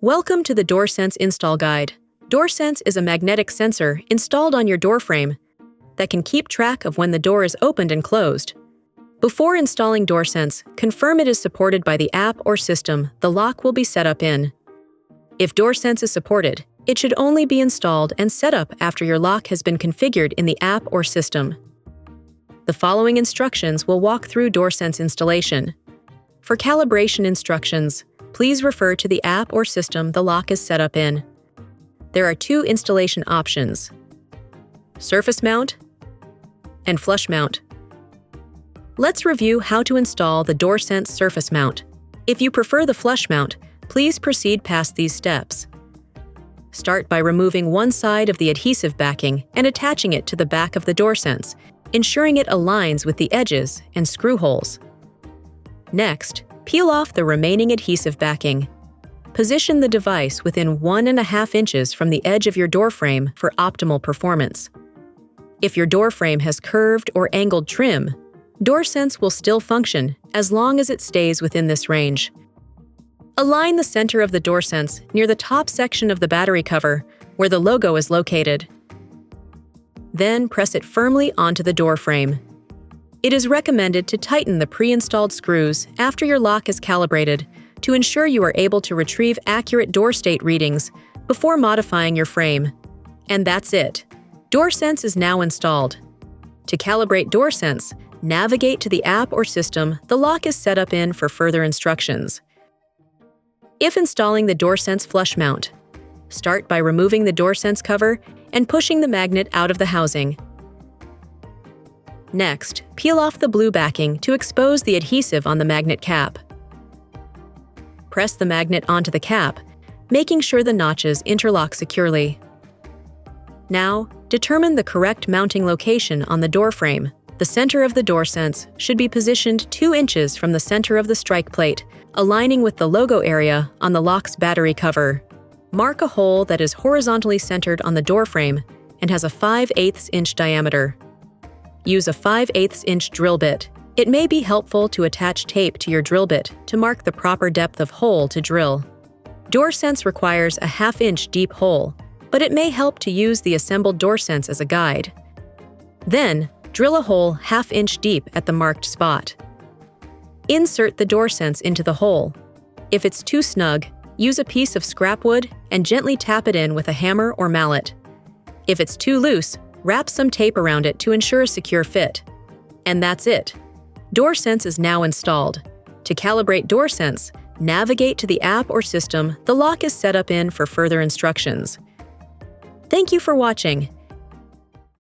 Welcome to the DoorSense install guide. DoorSense is a magnetic sensor installed on your door frame that can keep track of when the door is opened and closed. Before installing DoorSense, confirm it is supported by the app or system the lock will be set up in. If DoorSense is supported, it should only be installed and set up after your lock has been configured in the app or system. The following instructions will walk through DoorSense installation. For calibration instructions, please refer to the app or system the lock is set up in. There are two installation options: surface mount and flush mount. Let's review how to install the DoorSense surface mount. If you prefer the flush mount, please proceed past these steps. Start by removing one side of the adhesive backing and attaching it to the back of the DoorSense, ensuring it aligns with the edges and screw holes. Next, peel off the remaining adhesive backing. Position the device within 1.5 inches from the edge of your door frame for optimal performance. If your door frame has curved or angled trim, DoorSense will still function as long as it stays within this range. Align the center of the DoorSense near the top section of the battery cover, where the logo is located. Then press it firmly onto the door frame. It is recommended to tighten the pre-installed screws after your lock is calibrated to ensure you are able to retrieve accurate door state readings before modifying your frame. And that's it. DoorSense is now installed. To calibrate DoorSense, navigate to the app or system the lock is set up in for further instructions. If installing the DoorSense flush mount, start by removing the DoorSense cover and pushing the magnet out of the housing. Next, peel off the blue backing to expose the adhesive on the magnet cap. Press the magnet onto the cap, making sure the notches interlock securely. Now, determine the correct mounting location on the door frame. The center of the DoorSense should be positioned 2 inches from the center of the strike plate, aligning with the logo area on the lock's battery cover. Mark a hole that is horizontally centered on the door frame and has a 5/8 inch diameter. Use a 5/8 inch drill bit. It may be helpful to attach tape to your drill bit to mark the proper depth of hole to drill. DoorSense requires a 1/2 inch deep hole, but it may help to use the assembled DoorSense as a guide. Then, drill a hole 1/2 inch deep at the marked spot. Insert the DoorSense into the hole. If it's too snug, use a piece of scrap wood and gently tap it in with a hammer or mallet. If it's too loose, wrap some tape around it to ensure a secure fit. And that's it. DoorSense is now installed. To calibrate DoorSense, navigate to the app or system the lock is set up in for further instructions. Thank you for watching.